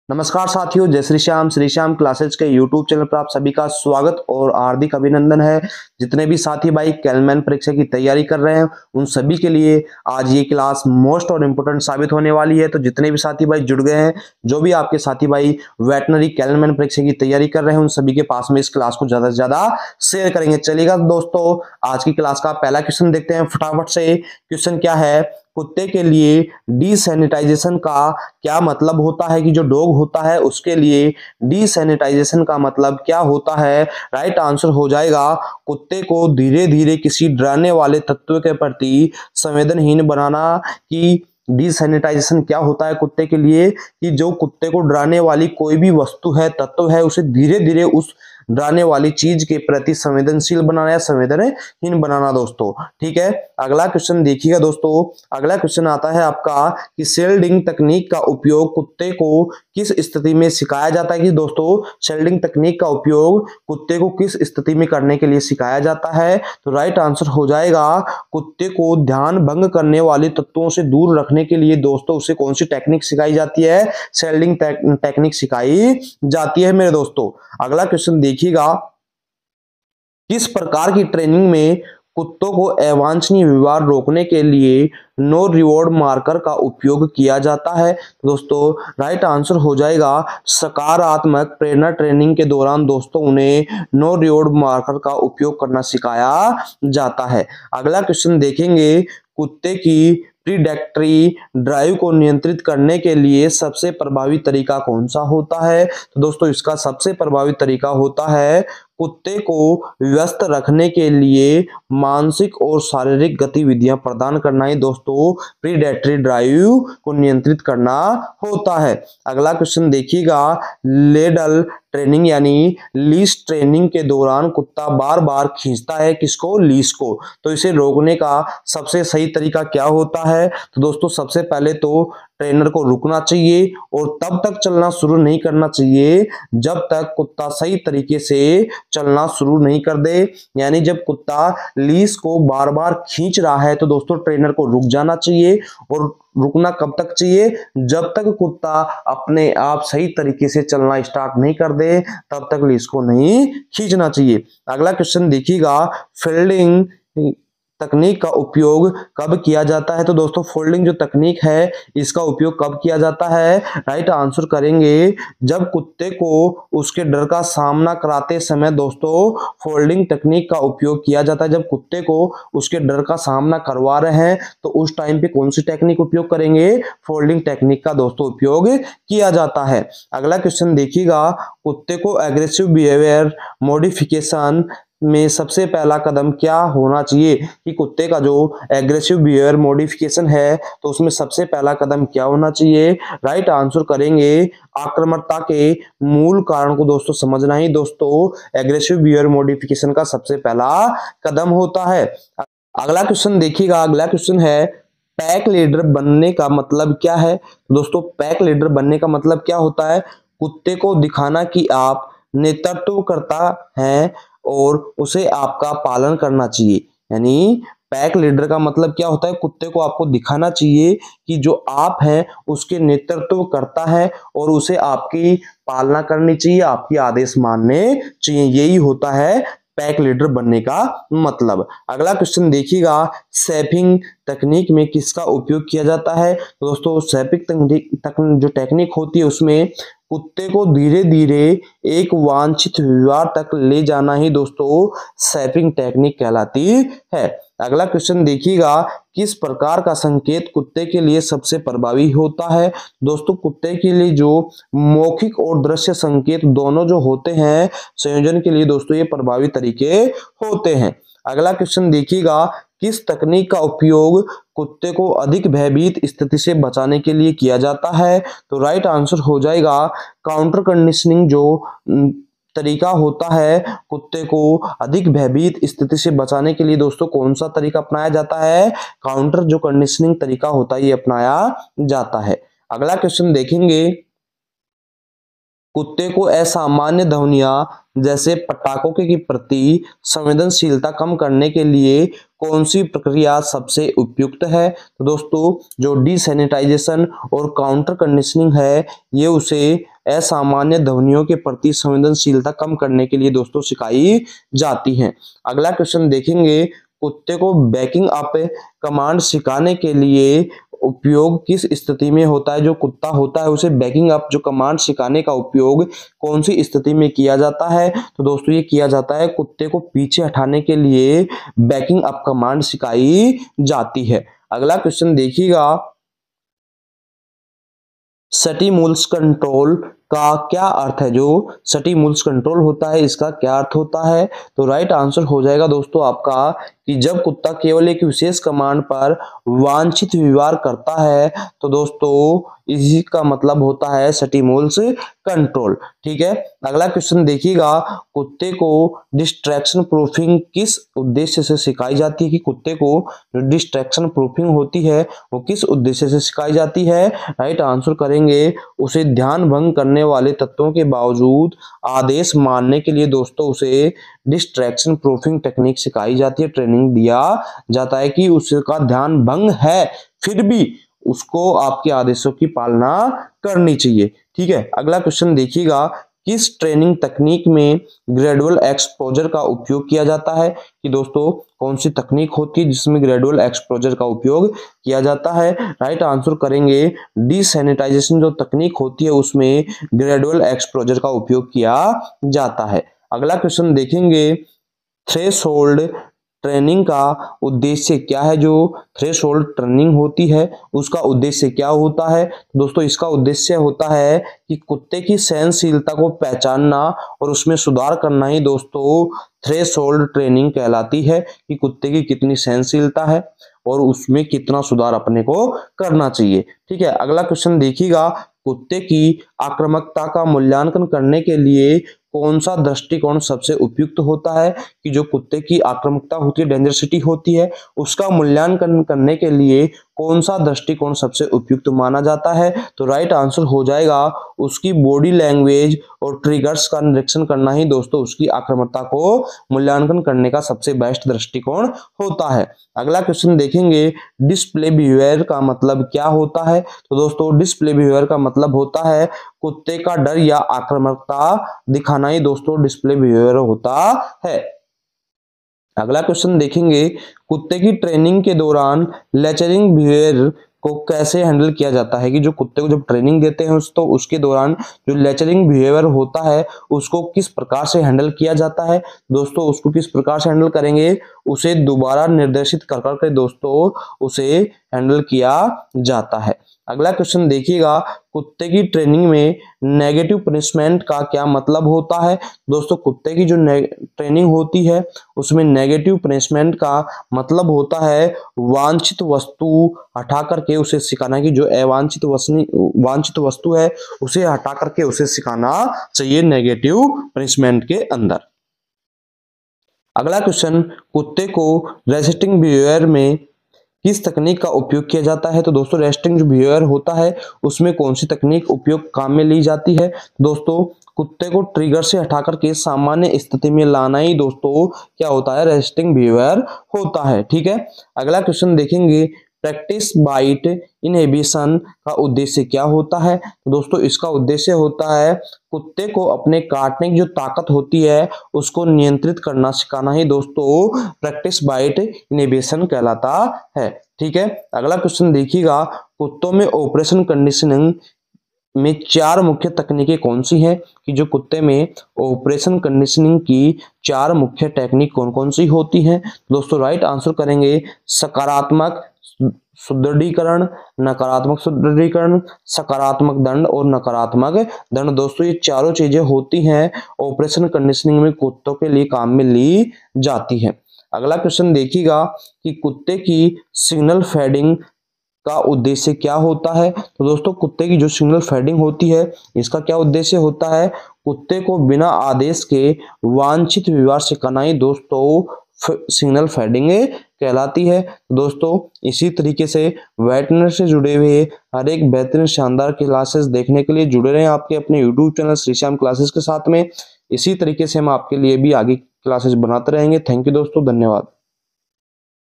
नमस्कार साथियों, जय श्री श्याम क्लासेज के यूट्यूब चैनल पर आप सभी का स्वागत और हार्दिक अभिनंदन है। जितने भी साथी भाई कैलमैन परीक्षा की तैयारी कर रहे हैं उन सभी के लिए आज ये क्लास मोस्ट और इम्पोर्टेंट साबित होने वाली है। तो जितने भी साथी भाई जुड़ गए हैं, जो भी आपके साथी भाई वेटनरी कैलमैन परीक्षा की तैयारी कर रहे हैं, उन सभी के पास में इस क्लास को ज्यादा से ज्यादा शेयर करेंगे। चलिएगा दोस्तों, आज की क्लास का पहला क्वेश्चन देखते हैं फटाफट से। क्वेश्चन क्या है? कुत्ते के लिए डीसैनिटाइजेशन का क्या मतलब होता है? कि जो डॉग होता है उसके लिए डीसैनिटाइजेशन का मतलब क्या होता है? राइट आंसर हो जाएगा कुत्ते को धीरे धीरे किसी डराने वाले तत्व के प्रति संवेदनहीन बनाना। कि डीसैनिटाइजेशन क्या होता है कुत्ते के लिए? कि जो कुत्ते को डराने वाली कोई भी वस्तु है, तत्व है, उसे धीरे धीरे उस डराने वाली चीज के प्रति संवेदनशील बनाना या संवेदनहीन बनाना दोस्तों। ठीक है, अगला क्वेश्चन देखिएगा दोस्तों। अगला क्वेश्चन आता है आपका कि शेल्डिंग तकनीक का उपयोग कुत्ते को किस स्थिति में सिखाया जाता है? कि दोस्तों शेल्डिंग तकनीक का उपयोग कुत्ते को किस स्थिति में करने के लिए सिखाया जाता है? तो राइट आंसर हो जाएगा कुत्ते को ध्यान भंग करने वाले तत्वों से दूर रखने के लिए दोस्तों उसे कौन सी टेक्निक सिखाई जाती है? शेल्डिंग टेक्निक सिखाई जाती है मेरे दोस्तों। अगला क्वेश्चन देखिएगा, किस प्रकार की ट्रेनिंग में कुत्तों को अवांछनीय व्यवहार रोकने के लिए नो रिवॉर्ड मार्कर का उपयोग किया जाता है? दोस्तों राइट आंसर हो जाएगा सकारात्मक प्रेरणा ट्रेनिंग के दौरान दोस्तों उन्हें नो रिवॉर्ड मार्कर का उपयोग करना सिखाया जाता है। अगला क्वेश्चन देखेंगे, कुत्ते की प्रीडेक्टरी ड्राइव को नियंत्रित करने के लिए सबसे प्रभावी तरीका कौन सा होता है? तो दोस्तों इसका सबसे प्रभावी तरीका होता है कुत्ते को व्यस्त रखने के लिए मानसिक और शारीरिक गतिविधियां प्रदान करना ही दोस्तों प्रीडेटरी ड्राइव को नियंत्रित करना होता है। अगला क्वेश्चन देखिएगा, लेडल ट्रेनिंग यानी लीश ट्रेनिंग के दौरान कुत्ता बार बार खींचता है किसको? लीश को। तो इसे रोकने का सबसे सही तरीका क्या होता है? तो दोस्तों सबसे पहले तो ट्रेनर को रुकना चाहिए और तब तक चलना शुरू नहीं करना चाहिए जब तक कुत्ता सही तरीके से चलना शुरू नहीं कर दे। यानी जब कुत्ता लीश को बार बार खींच रहा है तो दोस्तों ट्रेनर को रुक जाना चाहिए। और रुकना कब तक चाहिए? जब तक कुत्ता अपने आप सही तरीके से चलना स्टार्ट नहीं कर दे तब तक लीश को नहीं खींचना चाहिए। अगला क्वेश्चन देखिएगा, फील्डिंग तकनीक का उपयोग कब किया जाता है? तो दोस्तों फोल्डिंग जो तकनीक है इसका उपयोग कब किया जाता है? राइट आंसर करेंगे जब कुत्ते को उसके डर का सामना कराते समय दोस्तों फोल्डिंग तकनीक का उपयोग किया जाता है। जब कुत्ते को उसके डर का सामना करवा रहे हैं तो उस टाइम पे कौन सी टेक्निक उपयोग करेंगे? फोल्डिंग टेक्निक का दोस्तों उपयोग किया जाता है। अगला क्वेश्चन देखिएगा, कुत्ते को एग्रेसिव बिहेवियर मॉडिफिकेशन में सबसे पहला कदम क्या होना चाहिए? कि कुत्ते का जो एग्रेसिव बिहेवियर मॉडिफिकेशन है तो उसमें सबसे पहला कदम क्या होना चाहिए? राइट आंसर करेंगे आक्रामकता के मूल कारण को दोस्तों समझना ही दोस्तों एग्रेसिव बिहेवियर मॉडिफिकेशन का सबसे पहला कदम होता है। अगला क्वेश्चन देखिएगा, अगला क्वेश्चन है पैक लीडर बनने का मतलब क्या है? दोस्तों पैक लीडर बनने का मतलब क्या होता है? कुत्ते को दिखाना कि आप नेतृत्व करता है और उसे आपका पालन करना चाहिए। यानी पैक लीडर का मतलब क्या होता है? कुत्ते को आपको दिखाना चाहिए कि जो आप हैं उसके नेतृत्व करता है और उसे आपकी पालना करनी चाहिए, आपकी आदेश मानने चाहिए। यही होता है पैक लीडर बनने का मतलब। अगला क्वेश्चन देखिएगा, सैपिंग तकनीक में किसका उपयोग किया जाता है? तो दोस्तों सैपिंग जो टेक्निक होती है उसमें कुत्ते को धीरे धीरे एक वांछित व्यवहार तक ले जाना ही दोस्तों सैपिंग टेक्निक कहलाती है। अगला क्वेश्चन देखिएगा, किस प्रकार का संकेत कुत्ते के लिए सबसे प्रभावी होता है? दोस्तों कुत्ते के लिए जो मौखिक और दृश्य संकेत दोनों जो होते हैं संयोजन के लिए दोस्तों ये प्रभावी तरीके होते हैं। अगला क्वेश्चन देखिएगा, किस तकनीक का उपयोग कुत्ते को अधिक भयभीत स्थिति से बचाने के लिए किया जाता है? तो राइट आंसर हो जाएगा काउंटर कंडीशनिंग जो तरीका होता है कुत्ते को अधिक भयभीत स्थिति से बचाने के लिए दोस्तों कौन सा तरीका अपनाया जाता है? काउंटर जो कंडीशनिंग तरीका होता है ये अपनाया जाता है। अगला क्वेश्चन देखेंगे, कुत्ते को असामान्य ध्वनियां जैसे पटाखों के प्रति संवेदनशीलता कम करने के लिए कौन सी प्रक्रिया सबसे उपयुक्त है? तो दोस्तों जो डीसैनिटाइजेशन और काउंटर कंडीशनिंग है ये उसे असामान्य ध्वनियों के प्रति संवेदनशीलता कम करने के लिए दोस्तों सिखाई जाती है। अगला क्वेश्चन देखेंगे, कुत्ते को बैकिंग अप कमांड सिखाने के लिए उपयोग किस स्थिति में होता है। जो कुत्ता होता है उसे बैकिंग अप जो कमांड सिखाने का उपयोग कौन सी स्थिति में किया जाता है। तो दोस्तों ये किया जाता है कुत्ते को पीछे हटाने के लिए बैकिंग अप कमांड सिखाई जाती है। अगला क्वेश्चन देखिएगा, स्टिमुलस कंट्रोल का क्या अर्थ है। जो स्टिमुलस कंट्रोल होता है इसका क्या अर्थ होता है। तो राइट आंसर हो जाएगा दोस्तों आपका कि जब कुत्ता केवल एक विशेष कमांड पर वांछित व्यवहार करता है तो दोस्तों इसी का मतलब होता है स्टिमुलस कंट्रोल। ठीक है, अगला क्वेश्चन देखिएगा, कुत्ते को डिस्ट्रैक्शन प्रूफिंग किस उद्देश्य से सिखाई जाती है। कि कुत्ते को जो डिस्ट्रैक्शन प्रूफिंग होती है वो किस उद्देश्य से सिखाई जाती है। राइट आंसर करेंगे, उसे ध्यान भंग करने वाले तत्वों के बावजूद आदेश मानने के लिए दोस्तों उसे डिस्ट्रैक्शन प्रूफिंग टेक्निक सिखाई जाती है, ट्रेनिंग दिया जाता है कि उसका ध्यान भंग है फिर भी उसको आपके आदेशों की पालना करनी चाहिए। ठीक है, अगला क्वेश्चन देखिएगा, किस ट्रेनिंग तकनीक में ग्रेजुअल एक्सपोजर का उपयोग किया जाता है। कि दोस्तों कौन सी तकनीक होती है जिसमें ग्रेजुअल एक्सपोजर का उपयोग किया जाता है। राइट आंसर करेंगे, डिसैनिटाइजेशन जो तकनीक होती है उसमें ग्रेजुअल एक्सपोजर का उपयोग किया जाता है। अगला क्वेश्चन देखेंगे, थ्रेशोल्ड ट्रेनिंग का उद्देश्य क्या है। जो थ्रेशोल्ड ट्रेनिंग होती है उसका उद्देश्य क्या होता है। दोस्तों इसका उद्देश्य होता है कि कुत्ते की सहनशीलता को पहचानना और उसमें सुधार करना ही दोस्तों थ्रेशोल्ड ट्रेनिंग कहलाती है। कि कुत्ते की कितनी सहनशीलता है और उसमें कितना सुधार अपने को करना चाहिए। ठीक है, अगला क्वेश्चन देखिएगा, कुत्ते की आक्रामकता का मूल्यांकन करने के लिए कौन सा दृष्टिकोण सबसे उपयुक्त होता है। कि जो कुत्ते की आक्रामकता होती है, डेंजरसिटी होती है, उसका मूल्यांकन करने के लिए कौन सा दृष्टिकोण सबसे उपयुक्त माना जाता है। तो राइट आंसर हो जाएगा उसकी बॉडी लैंग्वेज और ट्रिगर्स का निरीक्षण करना ही दोस्तों उसकी आक्रामकता को मूल्यांकन करने का सबसे बेस्ट दृष्टिकोण होता है। अगला क्वेश्चन देखेंगे, डिस्प्ले बिहेवियर का मतलब क्या होता है। तो दोस्तों डिस्प्ले बिहेवियर का मतलब होता है कुत्ते का डर या आक्रामकता दिखाना ही दोस्तों डिस्प्ले बिहेवियर होता है। अगला क्वेश्चन देखेंगे, कुत्ते की ट्रेनिंग के दौरान लेचरिंग बिहेवियर को कैसे हैंडल किया जाता है। कि जो कुत्ते को जब ट्रेनिंग देते हैं तो उसके दौरान जो लेचरिंग बिहेवियर होता है उसको किस प्रकार से हैंडल किया जाता है। दोस्तों उसको किस प्रकार से हैंडल करेंगे, उसे दोबारा निर्देशित कर करके दोस्तों उसे हैंडल किया जाता है। अगला क्वेश्चन देखिएगा, कुत्ते की ट्रेनिंग में नेगेटिव पनिशमेंट का क्या मतलब होता है। दोस्तों कुत्ते की जो ट्रेनिंग होती है उसमें नेगेटिव पनिशमेंट का मतलब होता है वांछित वस्तु हटा करके उसे सिखाना। कि जो अवांछित वांछित वस्तु है उसे हटा करके उसे सिखाना चाहिए नेगेटिव पनिशमेंट के अंदर। अगला क्वेश्चन, कुत्ते को रेसिस्टिंग बिहेवियर में किस तकनीक का उपयोग किया जाता है। तो दोस्तों रेस्टिंग जो बिहेवियर होता है उसमें कौन सी तकनीक उपयोग काम में ली जाती है। दोस्तों कुत्ते को ट्रिगर से हटाकर के सामान्य स्थिति में लाना ही दोस्तों क्या होता है, रेस्टिंग बिहेवियर होता है। ठीक है, अगला क्वेश्चन देखेंगे, प्रैक्टिस बाइट इनहिबिशन का उद्देश्य क्या होता है। तो दोस्तों इसका उद्देश्य होता है कुत्ते को अपने काटने की जो ताकत होती है उसको नियंत्रित करना सिखाना ही दोस्तों प्रैक्टिस बाइट इनहिबिशन कहलाता है। ठीक है, अगला क्वेश्चन देखिएगा, कुत्तों में ऑपरेशन कंडीशनिंग में 4 मुख्य तकनीकें कौन सी हैं। कि जो कुत्ते में ऑपरेशन कंडीशनिंग की 4 मुख्य टेक्निक कौन कौन सी होती हैं। दोस्तों राइट आंसर करेंगे, सकारात्मक सुदृढ़ीकरण, नकारात्मक सुदृढ़ीकरण, सकारात्मक दंड और नकारात्मक दंड। दोस्तों ये चारों चीजें होती हैं ऑपरेशन कंडीशनिंग में कुत्तों के लिए काम में ली जाती है। अगला क्वेश्चन देखिएगा कि कुत्ते की सिग्नल फेडिंग का उद्देश्य क्या होता है। तो दोस्तों कुत्ते की जो सिग्नल फेडिंग होती है इसका क्या उद्देश्य होता है, कुत्ते को बिना आदेश के वांछित व्यवहार सिखाना ही दोस्तों सिग्नल फेडिंग कहलाती है। दोस्तों इसी तरीके से वेटनरी से जुड़े हुए हर एक बेहतरीन शानदार क्लासेस देखने के लिए जुड़े रहें आपके अपने YouTube channel Shri Shyam classes के साथ में। इसी तरीके से हम आपके लिए भी आगे क्लासेस बनाते रहेंगे। थैंक यू दोस्तों, धन्यवाद।